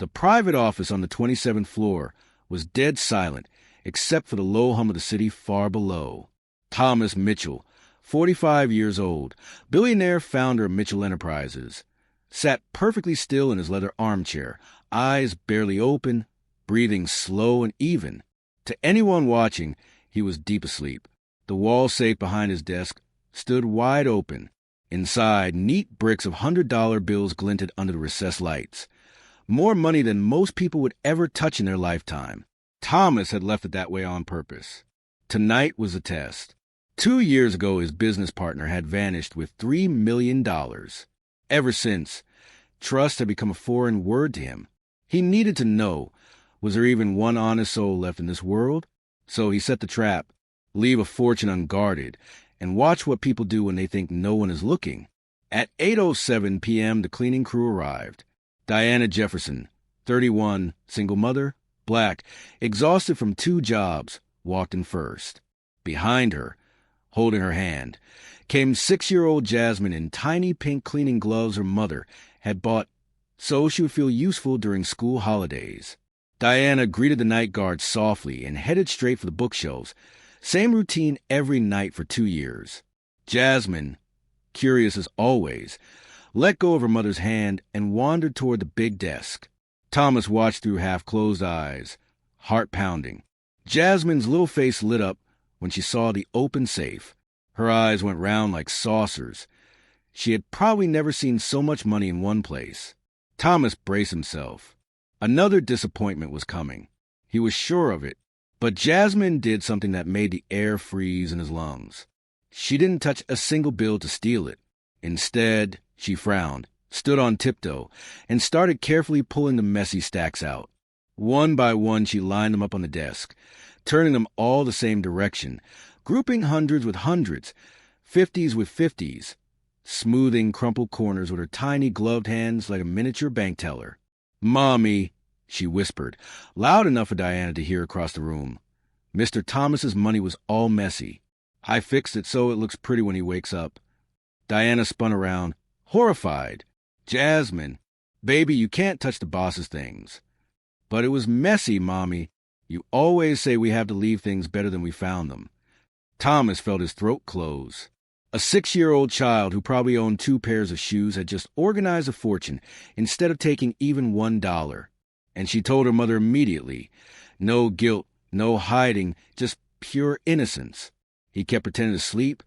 The private office on the 27th floor was dead silent, except for the low hum of the city far below. Thomas Mitchell, 45 years old, billionaire founder of Mitchell Enterprises, sat perfectly still in his leather armchair, eyes barely open, breathing slow and even. To anyone watching, he was deep asleep. The wall safe behind his desk stood wide open. Inside, neat bricks of $100 bills glinted under the recessed lights. More money than most people would ever touch in their lifetime. Thomas had left it that way on purpose. Tonight was a test. 2 years ago, his business partner had vanished with $3 million. Ever since, trust had become a foreign word to him. He needed to know, was there even one honest soul left in this world? So he set the trap, leave a fortune unguarded, and watch what people do when they think no one is looking. At 8:07 p.m., the cleaning crew arrived. Diana Jefferson, 31, single mother, black, exhausted from 2 jobs, walked in first. Behind her, holding her hand, came 6-year-old Jasmine in tiny pink cleaning gloves her mother had bought so she would feel useful during school holidays. Diana greeted the night guard softly and headed straight for the bookshelves. Same routine every night for 2 years. Jasmine, curious as always, let go of her mother's hand and wandered toward the big desk. Thomas watched through half-closed eyes, heart pounding. Jasmine's little face lit up when she saw the open safe. Her eyes went round like saucers. She had probably never seen so much money in one place. Thomas braced himself. Another disappointment was coming. He was sure of it. But Jasmine did something that made the air freeze in his lungs. She didn't touch a single bill to steal it. Instead, she frowned, stood on tiptoe, and started carefully pulling the messy stacks out. One by one, she lined them up on the desk, turning them all the same direction, grouping hundreds with hundreds, 50s with 50s, smoothing crumpled corners with her tiny gloved hands like a miniature bank teller. "Mommy," she whispered, loud enough for Diana to hear across the room. "Mr. Thomas's money was all messy. I fixed it so it looks pretty when he wakes up." Diana spun around, horrified. "Jasmine, baby, you can't touch the boss's things." "But it was messy, Mommy. You always say we have to leave things better than we found them." Thomas felt his throat close. A 6-year-old child who probably owned 2 pairs of shoes had just organized a fortune instead of taking even $1. And she told her mother immediately. No guilt, no hiding, just pure innocence. He kept pretending to sleep,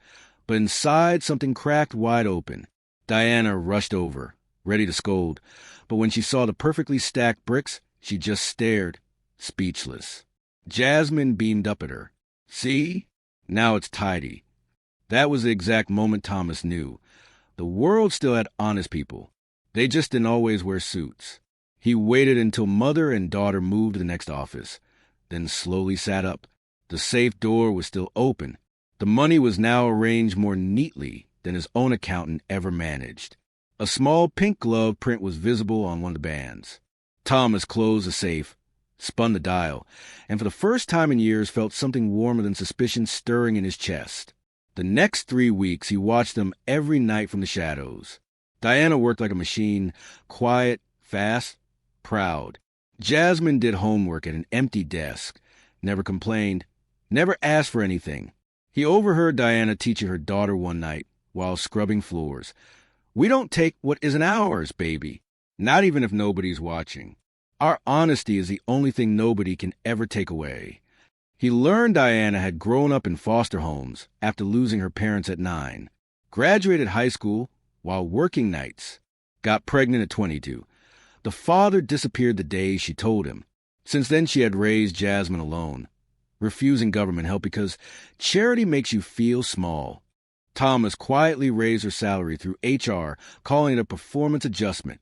but inside something cracked wide open. Diana rushed over, ready to scold, but when she saw the perfectly stacked bricks, she just stared, speechless. Jasmine beamed up at her. "See? Now it's tidy." That was the exact moment Thomas knew. The world still had honest people. They just didn't always wear suits. He waited until mother and daughter moved to the next office, then slowly sat up. The safe door was still open. The money was now arranged more neatly than his own accountant ever managed. A small pink glove print was visible on one of the bands. Thomas closed the safe, spun the dial, and for the first time in years felt something warmer than suspicion stirring in his chest. The next 3 weeks he watched them every night from the shadows. Diana worked like a machine, quiet, fast, proud. Jasmine did homework at an empty desk, never complained, never asked for anything. He overheard Diana teaching her daughter one night while scrubbing floors. "We don't take what isn't ours, baby, not even if nobody's watching. Our honesty is the only thing nobody can ever take away." He learned Diana had grown up in foster homes after losing her parents at 9, graduated high school while working nights, got pregnant at 22. The father disappeared the day she told him. Since then, she had raised Jasmine alone, refusing government help because charity makes you feel small. Thomas quietly raised her salary through HR, calling it a performance adjustment.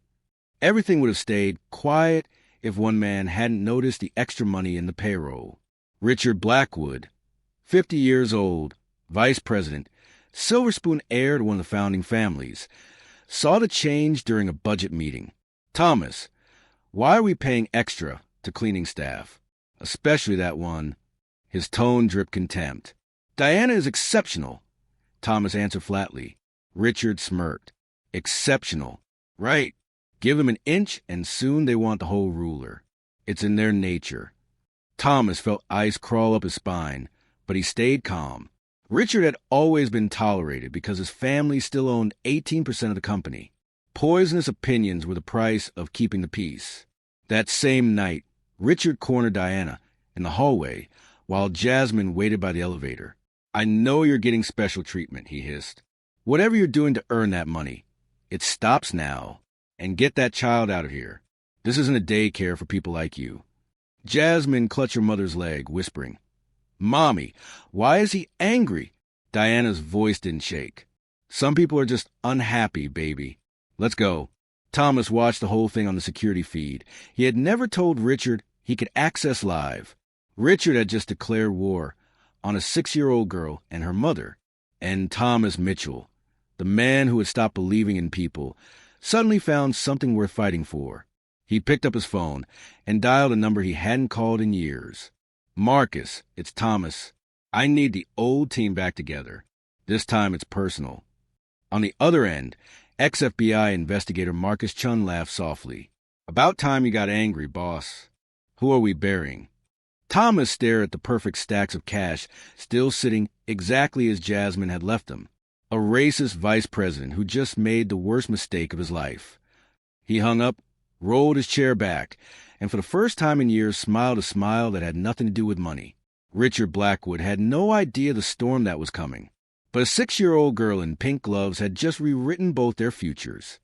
Everything would have stayed quiet if one man hadn't noticed the extra money in the payroll. Richard Blackwood, 50 years old, vice president, Silver Spoon heir to one of the founding families, saw the change during a budget meeting. "Thomas, why are we paying extra to cleaning staff? Especially that one." His tone dripped contempt. "Diana is exceptional," Thomas answered flatly. Richard smirked. "Exceptional. Right. Give them an inch, and soon they want the whole ruler. It's in their nature. Thomas felt ice crawl up his spine, but he stayed calm. Richard had always been tolerated because his family still owned 18% of the company. Poisonous opinions were the price of keeping the peace. That same night, Richard cornered Diana in the hallway while Jasmine waited by the elevator. "I know you're getting special treatment," he hissed. "Whatever you're doing to earn that money, it stops now. And get that child out of here. This isn't a daycare for people like you." Jasmine clutched her mother's leg, whispering, "Mommy, why is he angry?" Diana's voice didn't shake. "Some people are just unhappy, baby. Let's go." Thomas watched the whole thing on the security feed. He had never told Richard he could access live. Richard had just declared war on a 6-year-old girl and her mother. And Thomas Mitchell, the man who had stopped believing in people, suddenly found something worth fighting for. He picked up his phone and dialed a number he hadn't called in years. "Marcus, it's Thomas. I need the old team back together. This time it's personal." On the other end, ex-FBI investigator Marcus Chun laughed softly. "About time you got angry, boss. Who are we burying?" Thomas stared at the perfect stacks of cash still sitting exactly as Jasmine had left them. A racist vice president who just made the worst mistake of his life. He hung up, rolled his chair back, and for the first time in years smiled a smile that had nothing to do with money. Richard Blackwood had no idea the storm that was coming. But a 6-year-old girl in pink gloves had just rewritten both their futures.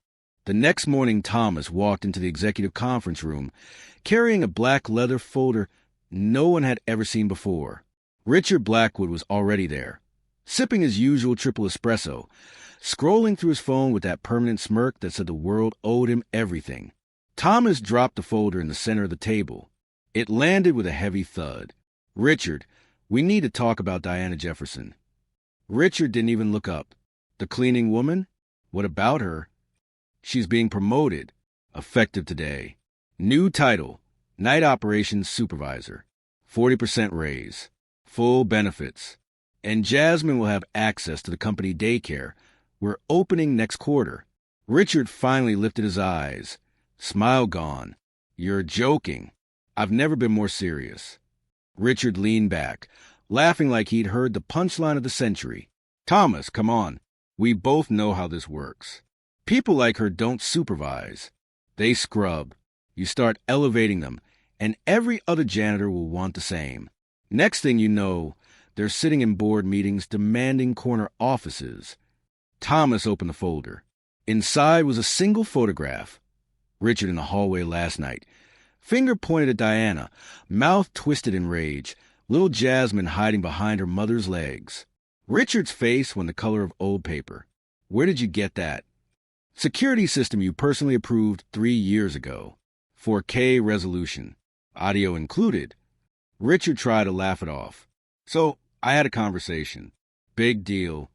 The next morning, Thomas walked into the executive conference room, carrying a black leather folder no one had ever seen before. Richard Blackwood was already there, sipping his usual triple espresso, scrolling through his phone with that permanent smirk that said the world owed him everything. Thomas dropped the folder in the center of the table. It landed with a heavy thud. "Richard, we need to talk about Diana Jefferson." Richard didn't even look up. "The cleaning woman? What about her?" "She's being promoted. Effective today. New title, Night Operations Supervisor. 40% raise. Full benefits. And Jasmine will have access to the company daycare. We're opening next quarter." Richard finally lifted his eyes. Smile gone. "You're joking." "I've never been more serious." Richard leaned back, laughing like he'd heard the punchline of the century. "Thomas, come on. We both know how this works. People like her don't supervise. They scrub. You start elevating them, and every other janitor will want the same. Next thing you know, they're sitting in board meetings demanding corner offices." Thomas opened the folder. Inside was a single photograph. Richard in the hallway last night. Finger pointed at Diana, mouth twisted in rage, little Jasmine hiding behind her mother's legs. Richard's face went the color of old paper. "Where did you get that?" "Security system you personally approved 3 years ago. 4K resolution. Audio included." Richard tried to laugh it off. "So, I had a conversation. Big deal."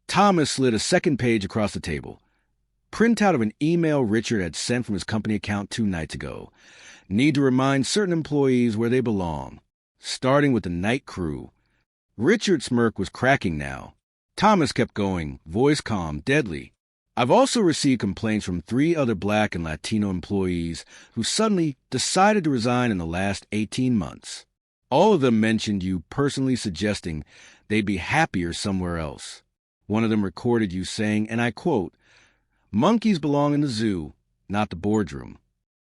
Thomas slid a second page across the table. Printout of an email Richard had sent from his company account 2 nights ago. Need to remind certain employees where they belong. Starting with the night crew. Richard's smirk was cracking now. Thomas kept going, voice calm, deadly. "I've also received complaints from 3 other Black and Latino employees who suddenly decided to resign in the last 18 months. All of them mentioned you personally suggesting they'd be happier somewhere else. One of them recorded you saying, and I quote, 'Monkeys belong in the zoo, not the boardroom.'"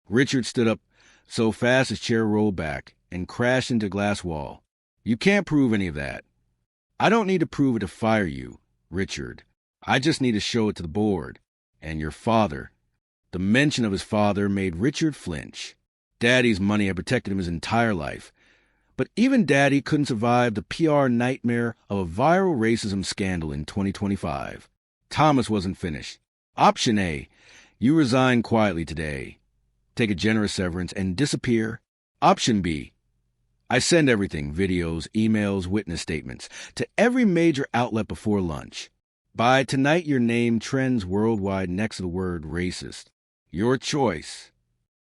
Richard stood up so fast his chair rolled back and crashed into a glass wall. "You can't prove any of that." "I don't need to prove it to fire you, Richard. I just need to show it to the board. And your father." The mention of his father made Richard flinch. Daddy's money had protected him his entire life. But even Daddy couldn't survive the PR nightmare of a viral racism scandal in 2025. Thomas wasn't finished. "Option A, you resign quietly today. Take a generous severance and disappear. Option B, I send everything, videos, emails, witness statements, to every major outlet before lunch. By tonight, your name trends worldwide next to the word racist. Your choice."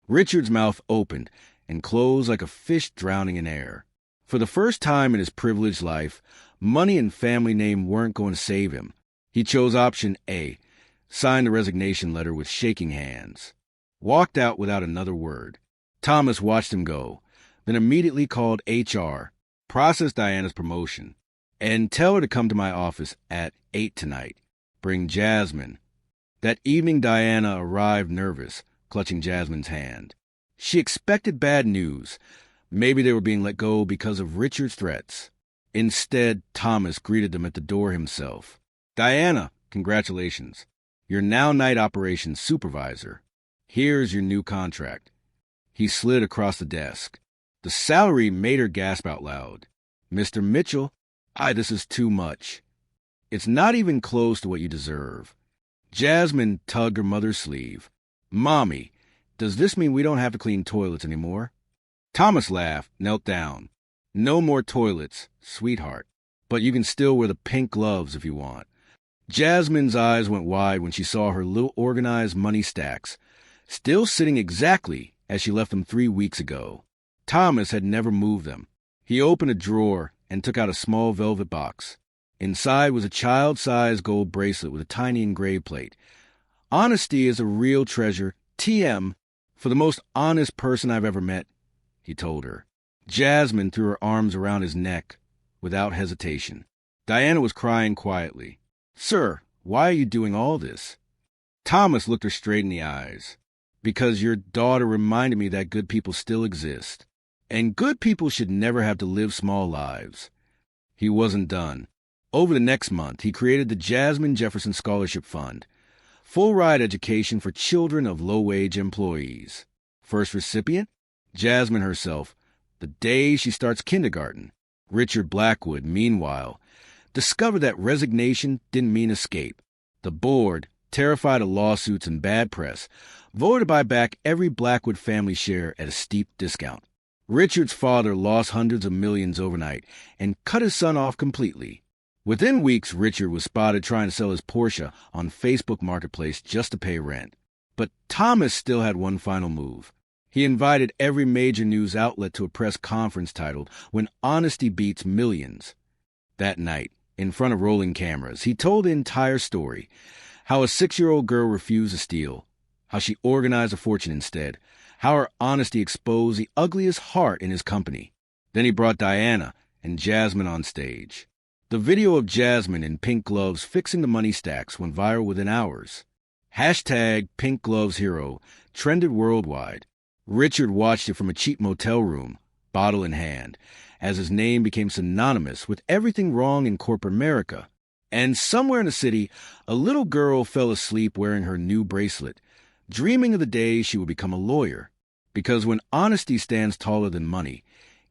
Richard's mouth opened and closed like a fish drowning in air. For the first time in his privileged life, money and family name weren't going to save him. He chose option A, signed the resignation letter with shaking hands. walked out without another word. Thomas watched him go, then immediately called HR, processed Diana's promotion, and tell her to come to my office at 8 tonight. Bring Jasmine. That evening, Diana arrived nervous, clutching Jasmine's hand. She expected bad news. Maybe they were being let go because of Richard's threats. Instead, Thomas greeted them at the door himself. Diana, congratulations. You're now night operations supervisor. Here's your new contract. He slid across the desk. The salary made her gasp out loud. Mr. Mitchell, this is too much. It's not even close to what you deserve. Jasmine tugged her mother's sleeve. Mommy, does this mean we don't have to clean toilets anymore? Thomas laughed, knelt down. No more toilets, sweetheart. But you can still wear the pink gloves if you want. Jasmine's eyes went wide when she saw her little organized money stacks, still sitting exactly as she left them 3 weeks ago. Thomas had never moved them. He opened a drawer and took out a small velvet box. Inside was a child-sized gold bracelet with a tiny engraved plate. Honesty is a real treasure, TM, for the most honest person I've ever met, he told her. Jasmine threw her arms around his neck without hesitation. Diana was crying quietly. Sir, why are you doing all this? Thomas looked her straight in the eyes. Because your daughter reminded me that good people still exist. And good people should never have to live small lives. He wasn't done. Over the next month, he created the Jasmine Jefferson Scholarship Fund, full-ride education for children of low-wage employees. First recipient? Jasmine herself, the day she starts kindergarten. Richard Blackwood, meanwhile, discovered that resignation didn't mean escape. The board, terrified of lawsuits and bad press, voted to buy back every Blackwood family share at a steep discount. Richard's father lost hundreds of millions overnight and cut his son off completely. Within weeks, Richard was spotted trying to sell his Porsche on Facebook Marketplace just to pay rent. But Thomas still had one final move. He invited every major news outlet to a press conference titled When Honesty Beats Millions. That night, in front of rolling cameras, he told the entire story. How a 6-year-old girl refused to steal. How she organized a fortune instead. How her honesty exposed the ugliest heart in his company. Then he brought Diana and Jasmine on stage. The video of Jasmine in pink gloves fixing the money stacks went viral within hours. Hashtag Pink Gloves Hero trended worldwide. Richard watched it from a cheap motel room, bottle in hand, as his name became synonymous with everything wrong in corporate America. And somewhere in the city, a little girl fell asleep wearing her new bracelet, dreaming of the day she would become a lawyer. Because when honesty stands taller than money,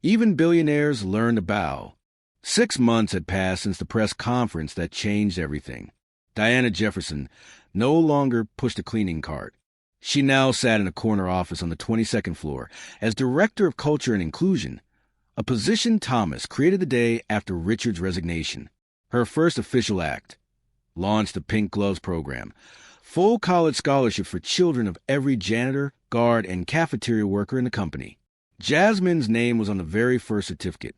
even billionaires learn to bow. 6 months had passed since the press conference that changed everything. Diana Jefferson no longer pushed a cleaning cart. She now sat in a corner office on the 22nd floor as Director of Culture and Inclusion, a position Thomas created the day after Richard's resignation. Her first official act, launched the Pink Gloves program, full college scholarship for children of every janitor, guard, and cafeteria worker in the company. Jasmine's name was on the very first certificate,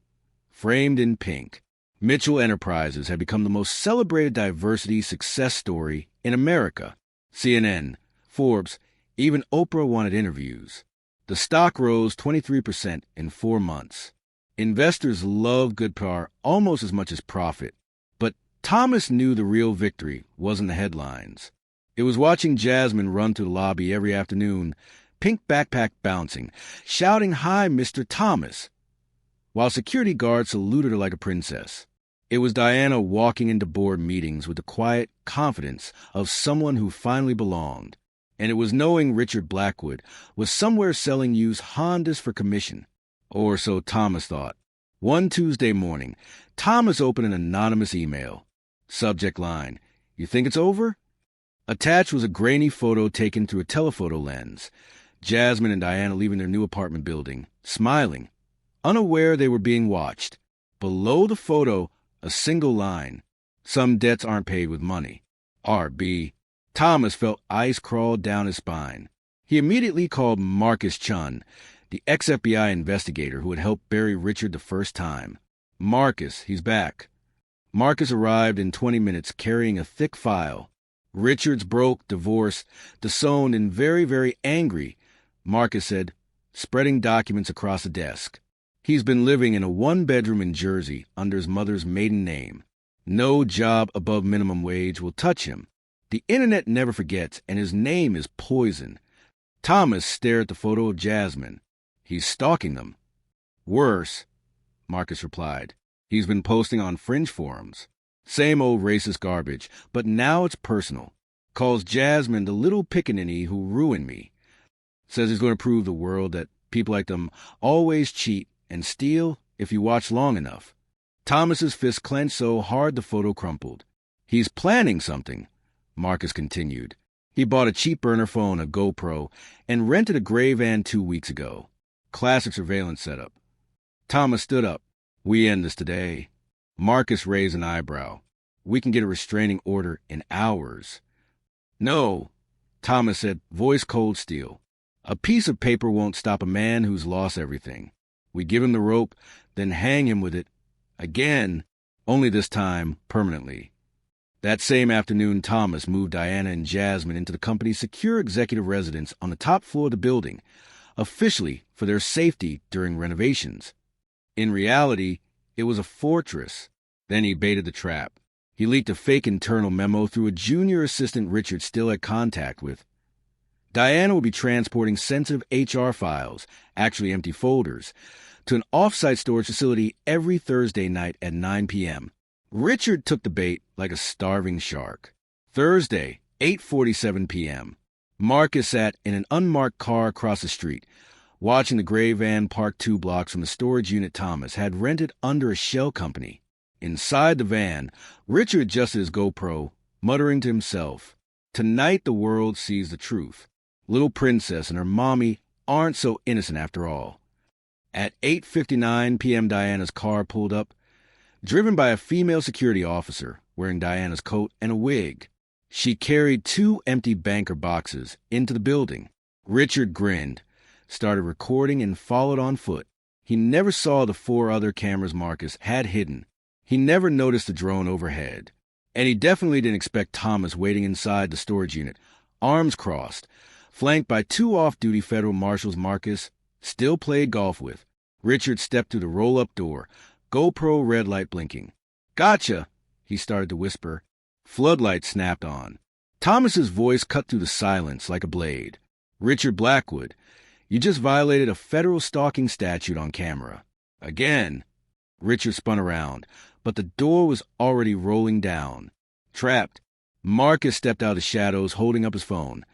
framed in pink. Mitchell Enterprises had become the most celebrated diversity success story in America. CNN, Forbes, even Oprah wanted interviews. The stock rose 23% in 4 months. Investors love good PR almost as much as profit. But Thomas knew the real victory wasn't the headlines. It was watching Jasmine run through the lobby every afternoon, pink backpack bouncing, shouting, "Hi, Mr. Thomas," while security guards saluted her like a princess. It was Diana walking into board meetings with the quiet confidence of someone who finally belonged. And it was knowing Richard Blackwood was somewhere selling used Hondas for commission. Or so Thomas thought. One Tuesday morning, Thomas opened an anonymous email. Subject line, "You think it's over?" Attached was a grainy photo taken through a telephoto lens. Jasmine and Diana leaving their new apartment building, smiling, unaware they were being watched. Below the photo, a single line. Some debts aren't paid with money. R.B. Thomas felt ice crawl down his spine. He immediately called Marcus Chun, the ex-FBI investigator who had helped bury Richard the first time. "Marcus, he's back." Marcus arrived in 20 minutes carrying a thick file. Richard's broke, divorced, disowned, and very, very angry, Marcus said, spreading documents across the desk. He's been living in a one-bedroom in Jersey under his mother's maiden name. No job above minimum wage will touch him. The internet never forgets, and his name is poison. Thomas stared at the photo of Jasmine. He's stalking them. Worse, Marcus replied. He's been posting on fringe forums. Same old racist garbage, but now it's personal. Calls Jasmine the little pickaninny who ruined me. Says he's going to prove the world that people like them always cheat and steal if you watch long enough. Thomas's fist clenched so hard the photo crumpled. He's planning something, Marcus continued. He bought a cheap burner phone, a GoPro, and rented a gray van 2 weeks ago. Classic surveillance setup. Thomas stood up. We end this today. Marcus raised an eyebrow. We can get a restraining order in hours. No, Thomas said, voice cold steel. A piece of paper won't stop a man who's lost everything. We give him the rope, then hang him with it. Again, only this time permanently. That same afternoon, Thomas moved Diana and Jasmine into the company's secure executive residence on the top floor of the building, officially for their safety during renovations. In reality, it was a fortress. Then he baited the trap. He leaked a fake internal memo through a junior assistant Richard still had contact with. Diana would be transporting sensitive HR files, actually empty folders, to an off-site storage facility every Thursday night at 9 p.m. Richard took the bait like a starving shark. Thursday, 8:47 p.m. Marcus sat in an unmarked car across the street, watching the gray van parked 2 blocks from the storage unit Thomas had rented under a shell company. Inside the van, Richard adjusted his GoPro, muttering to himself, "Tonight the world sees the truth. Little Princess and her mommy aren't so innocent after all." At 8:59 p.m. Diana's car pulled up, driven by a female security officer wearing Diana's coat and a wig. She carried 2 empty banker boxes into the building. Richard grinned, started recording, and followed on foot. He never saw the 4 other cameras Marcus had hidden. He never noticed the drone overhead. And he definitely didn't expect Thomas waiting inside the storage unit, arms crossed, flanked by 2 off-duty federal marshals Marcus still played golf with. Richard stepped through the roll-up door, GoPro red light blinking. "Gotcha," he started to whisper. Floodlights snapped on. Thomas's voice cut through the silence like a blade. "Richard Blackwood, you just violated a federal stalking statute on camera." Again. Richard spun around, but the door was already rolling down. Trapped, Marcus stepped out of the shadows holding up his phone,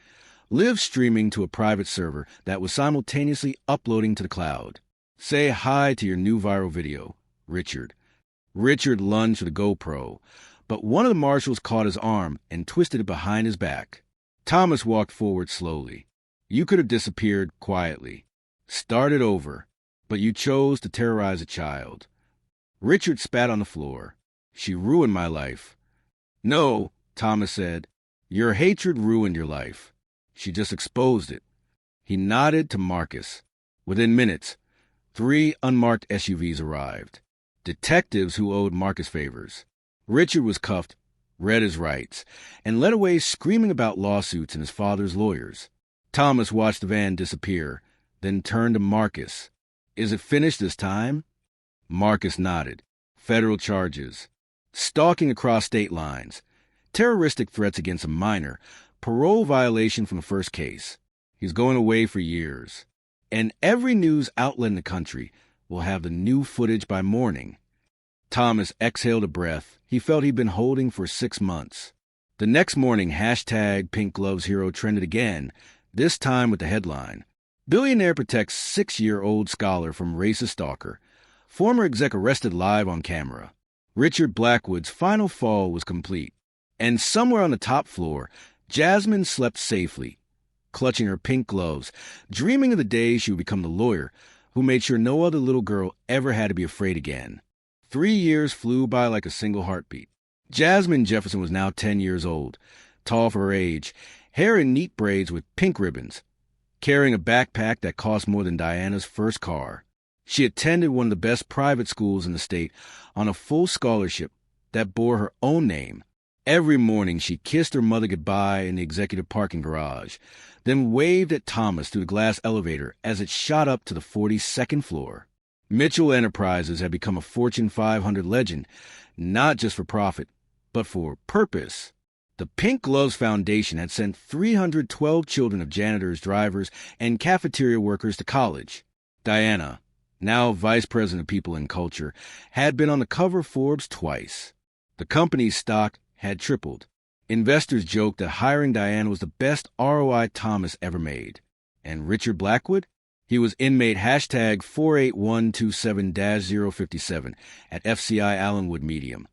live streaming to a private server that was simultaneously uploading to the cloud. "Say hi to your new viral video, Richard." Richard lunged for the GoPro, but one of the marshals caught his arm and twisted it behind his back. Thomas walked forward slowly. "You could have disappeared quietly. Started over, but you chose to terrorize a child." Richard spat on the floor. "She ruined my life." "No," Thomas said. "Your hatred ruined your life. She just exposed it." He nodded to Marcus. Within minutes, 3 unmarked SUVs arrived. Detectives who owed Marcus favors. Richard was cuffed, read his rights, and led away screaming about lawsuits and his father's lawyers. Thomas watched the van disappear, then turned to Marcus. "Is it finished this time?" Marcus nodded. "Federal charges. Stalking across state lines. Terroristic threats against a minor. Parole violation from the first case. He's going away for years. And every news outlet in the country will have the new footage by morning." Thomas exhaled a breath he felt he'd been holding for 6 months. The next morning, #PinkGlovesHero trended again, this time with the headline, "Billionaire protects 6-year-old scholar from racist stalker. Former exec arrested live on camera." Richard Blackwood's final fall was complete. And somewhere on the top floor, Jasmine slept safely, clutching her pink gloves, dreaming of the day she would become the lawyer who made sure no other little girl ever had to be afraid again. 3 years flew by like a single heartbeat. Jasmine Jefferson was now 10 years old, tall for her age, hair in neat braids with pink ribbons, carrying a backpack that cost more than Diana's first car. She attended one of the best private schools in the state on a full scholarship that bore her own name, Every morning she kissed her mother goodbye in the executive parking garage, then waved at Thomas through the glass elevator as it shot up to the 42nd floor. Mitchell Enterprises had become a Fortune 500 legend, not just for profit, but for purpose. The Pink Gloves Foundation had sent 312 children of janitors, drivers, and cafeteria workers to college. Diana, now Vice President of People and Culture, had been on the cover of Forbes twice. The company's stock had tripled. Investors joked that hiring Diana was the best ROI Thomas ever made. And Richard Blackwood? He was inmate hashtag 48127-057 at FCI Allenwood Medium,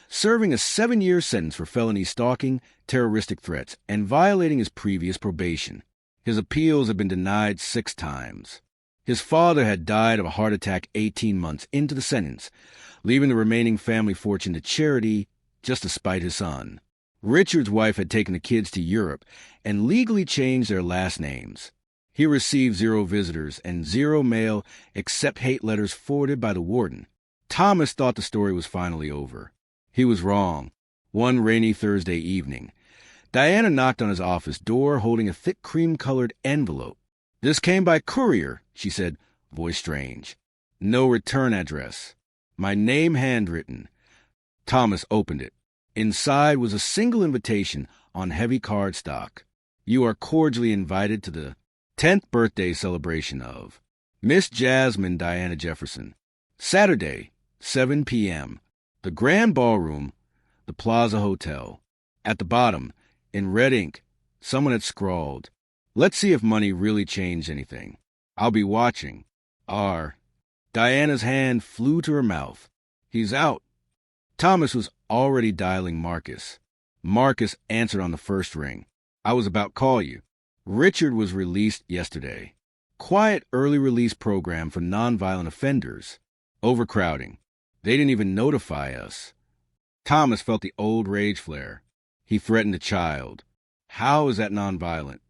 serving a 7-year sentence for felony stalking, terroristic threats, and violating his previous probation. His appeals had been denied 6 times. His father had died of a heart attack 18 months into the sentence, leaving the remaining family fortune to charity just to spite his son. Richard's wife had taken the kids to Europe and legally changed their last names. He received 0 visitors and 0 mail except hate letters forwarded by the warden. Thomas thought the story was finally over. He was wrong. One rainy Thursday evening, Diana knocked on his office door holding a thick cream-colored envelope. "This came by courier," she said, voice strange. "No return address. My name handwritten." Thomas opened it. Inside was a single invitation on heavy cardstock. "You are cordially invited to the 10th birthday celebration of Miss Jasmine Diana Jefferson. Saturday, 7 p.m. The Grand Ballroom, the Plaza Hotel." At the bottom, in red ink, someone had scrawled, "Let's see if money really changed anything. I'll be watching. R." Diana's hand flew to her mouth. "He's out." Thomas was already dialing Marcus. Marcus answered on the first ring. "I was about to call you. Richard was released yesterday. Quiet early release program for nonviolent offenders. Overcrowding. They didn't even notify us." Thomas felt the old rage flare. He threatened a child. How is that nonviolent?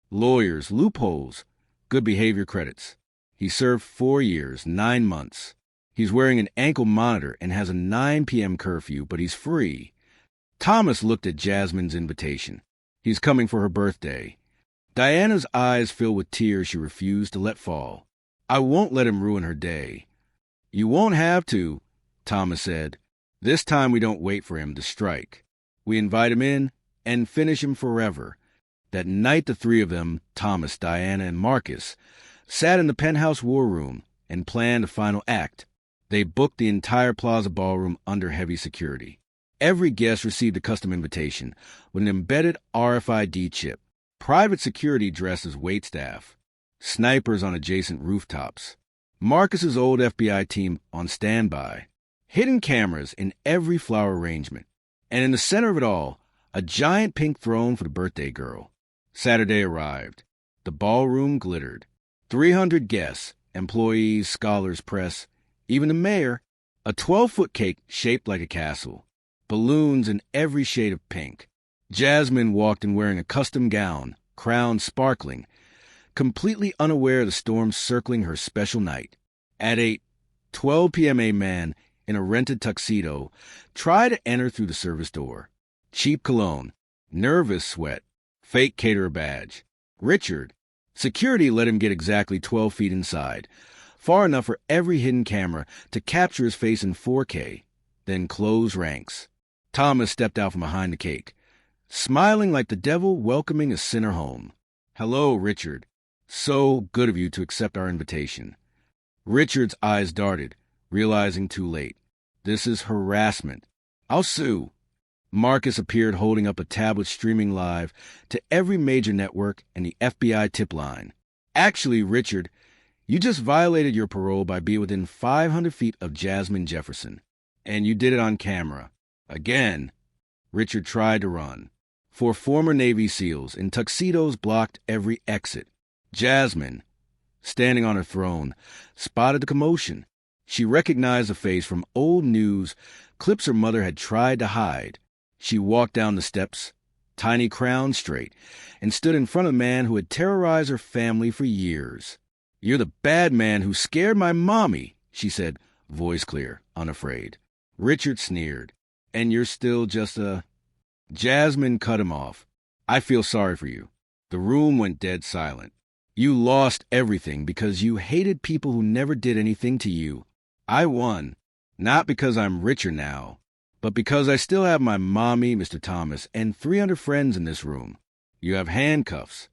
Lawyers, loopholes, good behavior credits. He served 4 years, 9 months. He's wearing an ankle monitor and has a 9 p.m. curfew, but he's free. Thomas looked at Jasmine's invitation. He's coming for her birthday. Diana's eyes filled with tears she refused to let fall. "I won't let him ruin her day." "You won't have to," Thomas said. "This time we don't wait for him to strike. We invite him in and finish him forever." That night the 3 of them, Thomas, Diana, and Marcus, sat in the penthouse war room and planned a final act. They booked the entire Plaza Ballroom under heavy security. Every guest received a custom invitation with an embedded RFID chip, private security dressed as waitstaff, snipers on adjacent rooftops, Marcus's old FBI team on standby, hidden cameras in every flower arrangement, and in the center of it all, a giant pink throne for the birthday girl. Saturday arrived. The ballroom glittered. 300 guests, employees, scholars, press, even the mayor, a 12-foot cake shaped like a castle, balloons in every shade of pink. Jasmine walked in wearing a custom gown, crown sparkling, completely unaware of the storm circling her special night. At 8:12 p.m. a man in a rented tuxedo tried to enter through the service door. Cheap cologne, nervous sweat, fake caterer badge. Richard. Security let him get exactly 12 feet inside, far enough for every hidden camera to capture his face in 4K, then close ranks. Thomas stepped out from behind the cake, smiling like the devil welcoming a sinner home. "Hello, Richard. So good of you to accept our invitation." Richard's eyes darted, realizing too late. This is harassment. "I'll sue." Marcus appeared holding up a tablet streaming live to every major network and the FBI tip line. "Actually, Richard, you just violated your parole by being within 500 feet of Jasmine Jefferson. And you did it on camera. Again." Richard tried to run. 4 former Navy SEALs in tuxedos blocked every exit. Jasmine, standing on her throne, spotted the commotion. She recognized the face from old news, clips her mother had tried to hide. She walked down the steps, tiny crown straight, and stood in front of the man who had terrorized her family for years. "You're the bad man who scared my mommy," she said, voice clear, unafraid. Richard sneered. "And you're still just a..." Jasmine cut him off. I feel sorry for you. The room went dead silent. You lost everything because you hated people who never did anything to you. I won, not because I'm richer now, but because I still have my mommy, Mr. Thomas, and 300 friends in this room. You have handcuffs.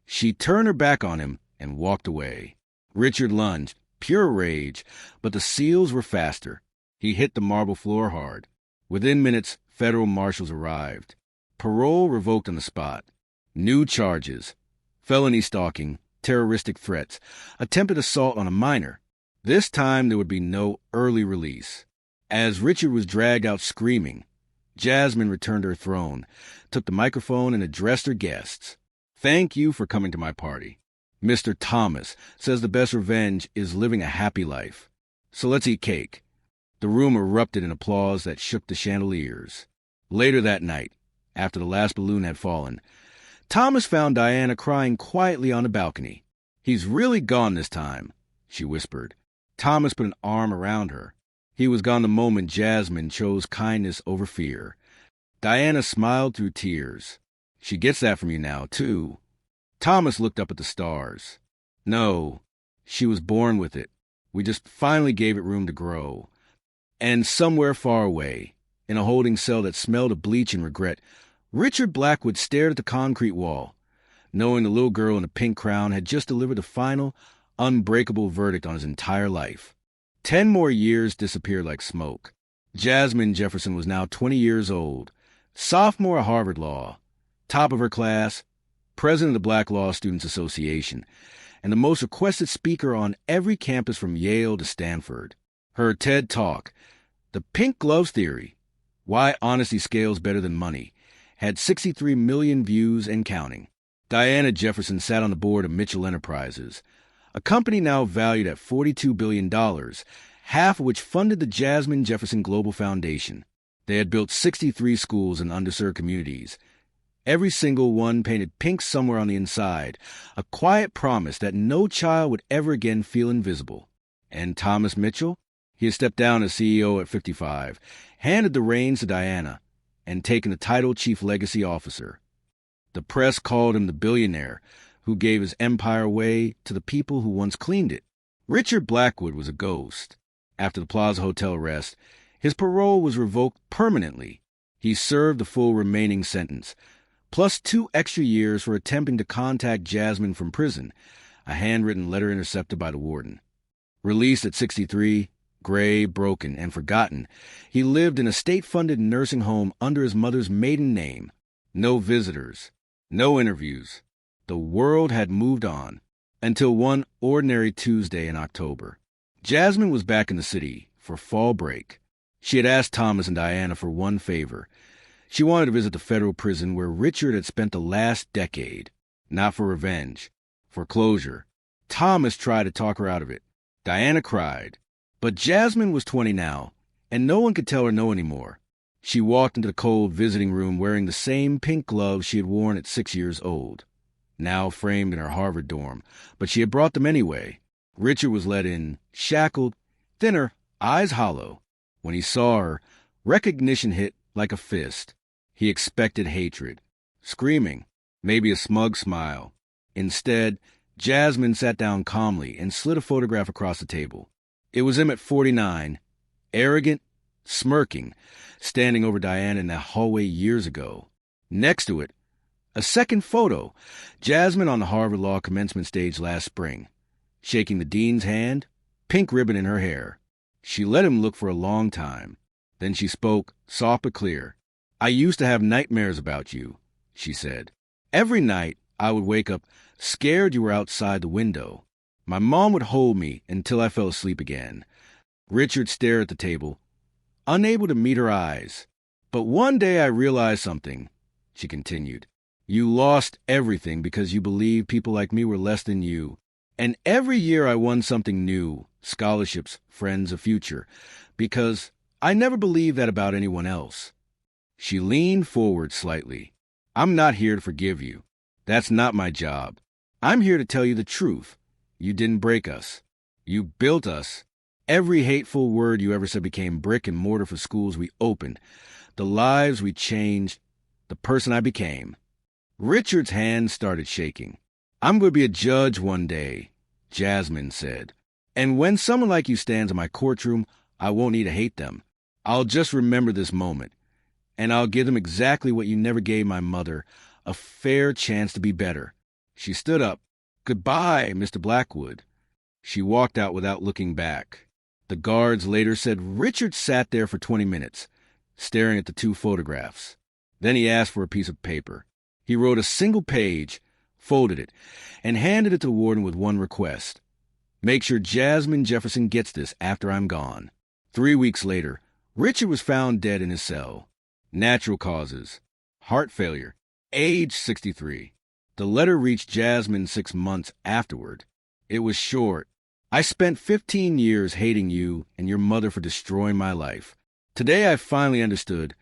She turned her back on him and walked away. Richard lunged, pure rage, but the seals were faster. He hit the marble floor hard. Within minutes, federal marshals arrived. Parole revoked on the spot. New charges: felony stalking, terroristic threats, attempted assault on a minor. This time there would be no early release. As Richard was dragged out screaming, Jasmine returned to her throne, took the microphone, and addressed her guests. Thank you for coming to my party. Mr. Thomas says the best revenge is living a happy life. So let's eat cake. The room erupted in applause that shook the chandeliers. Later that night, after the last balloon had fallen, Thomas found Diana crying quietly on the balcony. He's really gone this time, she whispered. Thomas put an arm around her. He was gone the moment Jasmine chose kindness over fear. Diana smiled through tears. She gets that from you now, too. Thomas looked up at the stars. No, she was born with it. We just finally gave it room to grow. And somewhere far away, in a holding cell that smelled of bleach and regret, Richard Blackwood stared at the concrete wall, knowing the little girl in the pink crown had just delivered the final, unbreakable verdict on his entire life. 10 more years disappeared like smoke. Jasmine Jefferson was now 20 years old, sophomore at Harvard Law, top of her class, president of the Black Law Students Association, and the most requested speaker on every campus from Yale to Stanford. Her TED Talk, The Pink Gloves Theory, Why Honesty Scales Better Than Money, had 63 million views and counting. Diana Jefferson sat on the board of Mitchell Enterprises, a company now valued at $42 billion, half of which funded the Jasmine Jefferson Global Foundation. They had built 63 schools in underserved communities, every single one painted pink somewhere on the inside, a quiet promise that no child would ever again feel invisible. And Thomas Mitchell? He had stepped down as CEO at 55, handed the reins to Diana, and taken the title Chief Legacy Officer. The press called him the billionaire who gave his empire away to the people who once cleaned it. Richard Blackwood was a ghost. After the Plaza Hotel arrest, his parole was revoked permanently. He served the full remaining sentence, plus 2 extra years for attempting to contact Jasmine from prison, a handwritten letter intercepted by the warden. Released at 63, gray, broken, and forgotten, he lived in a state-funded nursing home under his mother's maiden name. No visitors, no interviews. The world had moved on, until one ordinary Tuesday in October. Jasmine was back in the city for fall break. She had asked Thomas and Diana for one favor. She wanted to visit the federal prison where Richard had spent the last decade. Not for revenge, for closure. Thomas tried to talk her out of it. Diana cried. But Jasmine was 20 now, and no one could tell her no anymore. She walked into the cold visiting room wearing the same pink gloves she had worn at 6 years old, now framed in her Harvard dorm, but she had brought them anyway. Richard was let in, shackled, thinner, eyes hollow. When he saw her, recognition hit like a fist. He expected hatred, screaming, maybe a smug smile. Instead, Jasmine sat down calmly and slid a photograph across the table. It was him at 49, arrogant, smirking, standing over Diana in that hallway years ago. Next to it, a second photo, Jasmine on the Harvard Law commencement stage last spring, shaking the dean's hand, pink ribbon in her hair. She let him look for a long time. Then she spoke, soft but clear. I used to have nightmares about you, she said. Every night, I would wake up scared you were outside the window. My mom would hold me until I fell asleep again. Richard stared at the table, unable to meet her eyes. But one day I realized something, she continued. You lost everything because you believed people like me were less than you. And every year I won something new, scholarships, friends, a future, because I never believed that about anyone else. She leaned forward slightly. I'm not here to forgive you. That's not my job. I'm here to tell you the truth. You didn't break us. You built us. Every hateful word you ever said became brick and mortar for schools we opened, the lives we changed, the person I became. Richard's hand started shaking. I'm going to be a judge one day, Jasmine said. And when someone like you stands in my courtroom, I won't need to hate them. I'll just remember this moment, and I'll give them exactly what you never gave my mother, a fair chance to be better. She stood up. Goodbye, Mr. Blackwood. She walked out without looking back. The guards later said Richard sat there for 20 minutes, staring at the two photographs. Then he asked for a piece of paper. He wrote a single page, folded it, and handed it to the warden with one request. Make sure Jasmine Jefferson gets this after I'm gone. 3 weeks later, Richard was found dead in his cell. Natural causes. Heart failure. Age 63. The letter reached Jasmine 6 months afterward. It was short. I spent 15 years hating you and your mother for destroying my life. Today I finally understood.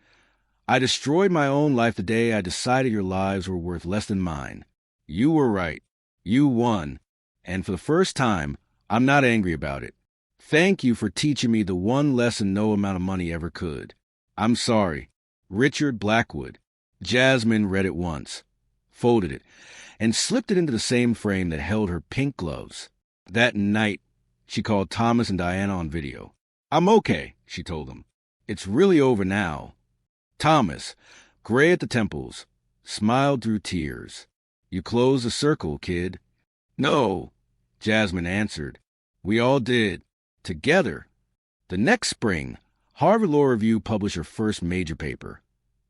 I destroyed my own life the day I decided your lives were worth less than mine. You were right. You won. And for the first time, I'm not angry about it. Thank you for teaching me the one lesson no amount of money ever could. I'm sorry. Richard Blackwood. Jasmine read it once, folded it, and slipped it into the same frame that held her pink gloves. That night, she called Thomas and Diana on video. I'm okay, she told them. It's really over now. Thomas, gray at the temples, smiled through tears. You closed the circle, kid. No, Jasmine answered. We all did. Together. The next spring, Harvard Law Review published her first major paper.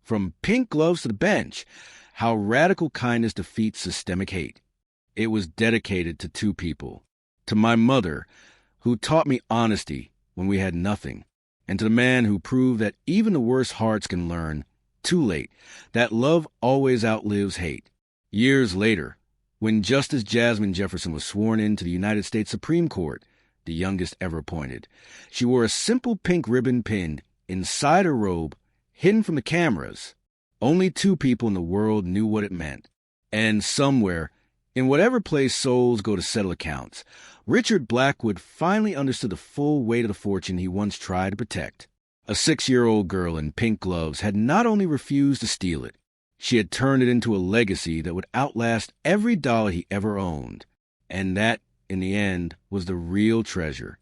From Pink Gloves to the Bench, How Radical Kindness Defeats Systemic Hate. It was dedicated to two people. To my mother, who taught me honesty when we had nothing, and to the man who proved that even the worst hearts can learn, too late, that love always outlives hate. Years later, when Justice Jasmine Jefferson was sworn into the United States Supreme Court, the youngest ever appointed, she wore a simple pink ribbon pinned inside her robe, hidden from the cameras. Only two people in the world knew what it meant. And somewhere, in whatever place souls go to settle accounts, Richard Blackwood finally understood the full weight of the fortune he once tried to protect. A 6-year-old girl in pink gloves had not only refused to steal it, she had turned it into a legacy that would outlast every dollar he ever owned. And that, in the end, was the real treasure.